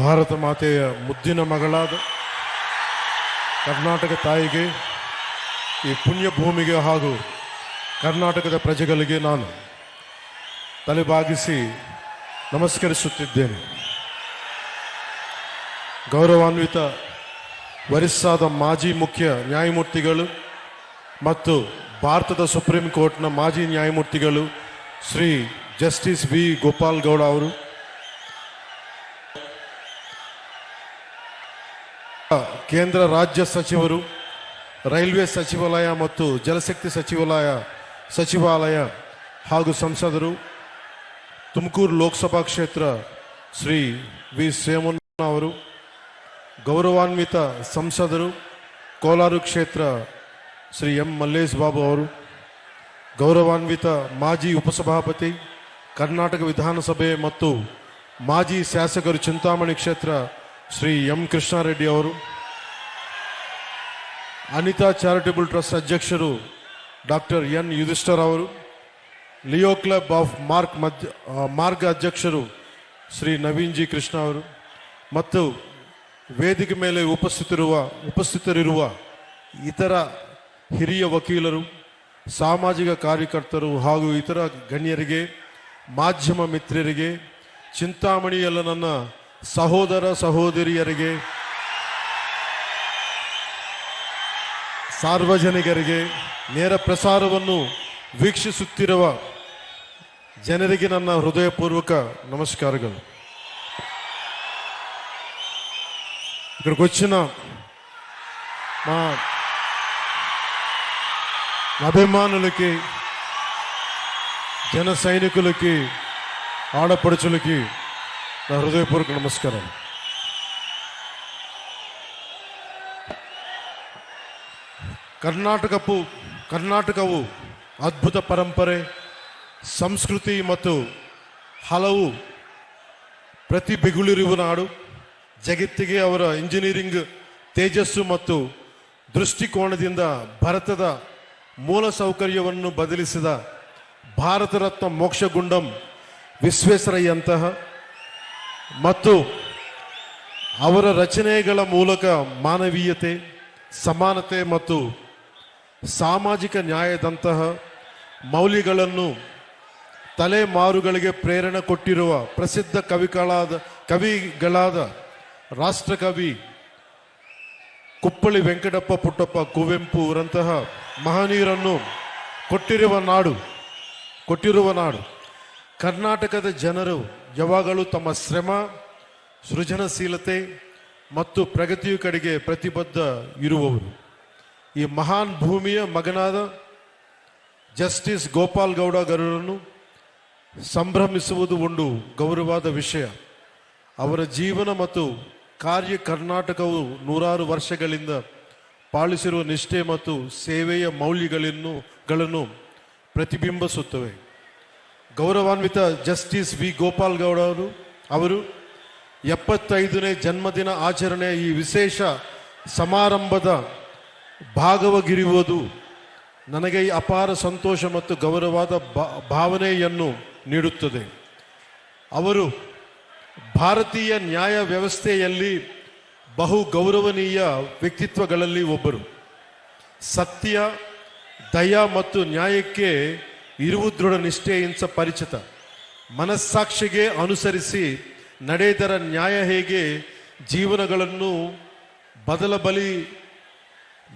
ಭಾರತ ಮಾತೆಯ ಮುದ್ದಿನ ಮಗಳಾದ ಕರ್ನಾಟಕ ತಾಯಿಗೆ, ಈ ಪುಣ್ಯ ಭೂಮಿಗೆ ಹಾಗೂ ಕರ್ನಾಟಕದ ಪ್ರಜೆಗಳಿಗೆ ನಾನು ತಲೆಬಾಗಿಸಿ ನಮಸ್ಕರಿಸುತ್ತಿದ್ದೇನೆ. ಗೌರವಾನ್ವಿತ ವರಿಷ್ಠಾದ ಮಾಜಿ ಮುಖ್ಯ ನ್ಯಾಯಮೂರ್ತಿಗಳು ಮತ್ತು ಭಾರತದ ಸುಪ್ರೀಂ ಕೋರ್ಟ್ನ ಮಾಜಿ ನ್ಯಾಯಮೂರ್ತಿಗಳು ಶ್ರೀ ಜಸ್ಟಿಸ್ ವಿ ಗೋಪಾಲ್ ಗೌಡ ಅವರು, ಕೇಂದ್ರ ರಾಜ್ಯ ಸಚಿವರು, ರೈಲ್ವೆ ಸಚಿವಾಲಯ ಮತ್ತು ಜಲಶಕ್ತಿ ಸಚಿವಾಲಯ ಹಾಗೂ ಸಂಸದರು, ತುಮಕೂರು ಲೋಕಸಭಾ ಕ್ಷೇತ್ರ ಶ್ರೀ ವಿ ಸೋಮಣ್ಣ ಅವರು, ಗೌರವಾನ್ವಿತ ಸಂಸದರು, ಕೋಲಾರ ಕ್ಷೇತ್ರ ಶ್ರೀ ಎಂ ಮಲ್ಲೇಶ್ ಬಾಬು ಅವರು, ಗೌರವಾನ್ವಿತ ಮಾಜಿ ಉಪಸಭಾಪತಿ ಕರ್ನಾಟಕ ವಿಧಾನಸಭೆ ಮತ್ತು ಮಾಜಿ ಶಾಸಕರು ಚಿಂತಾಮಣಿ ಕ್ಷೇತ್ರ ಶ್ರೀ ಎಂ ಕೃಷ್ಣಾರೆಡ್ಡಿ ಅವರು, ಅನಿತಾ ಚಾರಿಟಬಲ್ ಟ್ರಸ್ಟ್ ಅಧ್ಯಕ್ಷರು ಡಾಕ್ಟರ್ ಎನ್ ಯುಧಿಷ್ಠರ್ ಅವರು, ಲಿಯೋ ಕ್ಲಬ್ ಆಫ್ ಮಾರ್ಗ್ ಅಧ್ಯಕ್ಷರು ಶ್ರೀ ನವೀನ್ ಜಿ ಕೃಷ್ಣ ಅವರು ಮತ್ತು ವೇದಿಕೆ ಮೇಲೆ ಉಪಸ್ಥಿತರಿರುವ ಇತರ ಹಿರಿಯ ವಕೀಲರು, ಸಾಮಾಜಿಕ ಕಾರ್ಯಕರ್ತರು ಹಾಗೂ ಇತರ ಗಣ್ಯರಿಗೆ, ಮಾಧ್ಯಮ ಮಿತ್ರರಿಗೆ, ಚಿಂತಾಮಣಿಯಲ್ಲ ನನ್ನ ಸಹೋದರ ಸಹೋದರಿಯರಿಗೆ, ಸಾರ್ವಜನಿಕರಿಗೆ, ನೇರ ಪ್ರಸಾರವನ್ನು ವೀಕ್ಷಿಸುತ್ತಿರುವ ಜನರಿಗೆ ನನ್ನ ಹೃದಯಪೂರ್ವಕ నమస్కారాలు. ఇక్కడికి వచ్చిన మా అభిమానులకి, జన సైనికులకి, ఆడపడుచులకి నా హృదయపూర్వక నమస్కారం. ಕರ್ನಾಟಕವು ಅದ್ಭುತ ಪರಂಪರೆ, ಸಂಸ್ಕೃತಿ ಮತ್ತು ಹಲವು ಪ್ರತಿಭೆಗಳಿರುವ ನಾಡು. ಜಗತ್ತಿಗೆ ಅವರ ಇಂಜಿನಿಯರಿಂಗ್ ತೇಜಸ್ಸು ಮತ್ತು ದೃಷ್ಟಿಕೋನದಿಂದ ಭಾರತದ ಮೂಲ ಸೌಕರ್ಯವನ್ನು ಬದಲಿಸಿದ ಭಾರತ ರತ್ನ ಮೋಕ್ಷಗುಂಡಂ ವಿಶ್ವೇಶ್ವರಯ್ಯಂತಹ ಮತ್ತು ಅವರ ರಚನೆಗಳ ಮೂಲಕ ಮಾನವೀಯತೆ, ಸಮಾನತೆ ಮತ್ತು ಸಾಮಾಜಿಕ ನ್ಯಾಯದಂತಹ ಮೌಲ್ಯಗಳನ್ನು ತಲೆಮಾರುಗಳಿಗೆ ಪ್ರೇರಣೆ ಕೊಟ್ಟಿರುವ ಪ್ರಸಿದ್ಧ ಕವಿಗಳಾದ ರಾಷ್ಟ್ರಕವಿ ಕುಪ್ಪಳಿ ವೆಂಕಟಪ್ಪ ಪುಟ್ಟಪ್ಪ ಕುವೆಂಪು ಅವರಂತಹ ಮಹನೀಯರನ್ನು ಕೊಟ್ಟಿರುವ ನಾಡು. ಕರ್ನಾಟಕದ ಜನರು ಯಾವಾಗಲೂ ತಮ್ಮ ಶ್ರಮ, ಸೃಜನಶೀಲತೆ ಮತ್ತು ಪ್ರಗತಿಯ ಕಡೆಗೆ ಪ್ರತಿಬದ್ಧ ಇರುವವರು. ಈ ಮಹಾನ್ ಭೂಮಿಯ ಮಗನಾದ ಜಸ್ಟಿಸ್ ಗೋಪಾಲ್ ಗೌಡ ಗೌಡರನ್ನು ಸಂಭ್ರಮಿಸುವುದು ಒಂದು ಗೌರವವಾದ ವಿಷಯ. ಅವರ ಜೀವನ ಮತ್ತು ಕಾರ್ಯ ಕರ್ನಾಟಕವು ನೂರಾರು ವರ್ಷಗಳಿಂದ ಪಾಲಿಸಿರುವ ನಿಷ್ಠೆ ಮತ್ತು ಸೇವೆಯ ಮೌಲ್ಯಗಳನ್ನು ಪ್ರತಿಬಿಂಬಿಸುತ್ತವೆ. ಗೌರವಾನ್ವಿತ ಜಸ್ಟಿಸ್ ವಿ ಗೋಪಾಲ್ ಗೌಡ ಅವರು 75ನೇ ಜನ್ಮದಿನ ಆಚರಣೆಯ ಈ ವಿಶೇಷ ಸಮಾರಂಭದ ಭಾಗವಾಗಿರುವುದು ನನಗೆ ಅಪಾರ ಸಂತೋಷ ಮತ್ತು ಗೌರವವಾದ ಭಾವನೆಯನ್ನು ನೀಡುತ್ತದೆ. ಅವರು ಭಾರತೀಯ ನ್ಯಾಯ ವ್ಯವಸ್ಥೆಯಲ್ಲಿ ಬಹು ಗೌರವನೀಯ ವ್ಯಕ್ತಿತ್ವಗಳಲ್ಲಿ ಒಬ್ಬರು. ಸತ್ಯ, ದಯ ಮತ್ತು ನ್ಯಾಯಕ್ಕೆ ಇರುವ ದೃಢ ನಿಷ್ಠೆಯಿಂದ ಪರಿಚಿತ. ಮನಸ್ಸಾಕ್ಷಿಗೆ ಅನುಸರಿಸಿ ನಡೆದರ ನ್ಯಾಯ ಹೇಗೆ ಜೀವನಗಳನ್ನು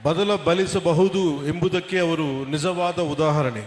ಬದಲಬಲಿಸಬಹುದು ಎಂಬುದಕ್ಕೆ ಅವರು ನಿಜವಾದ ಉದಾಹರಣೆ.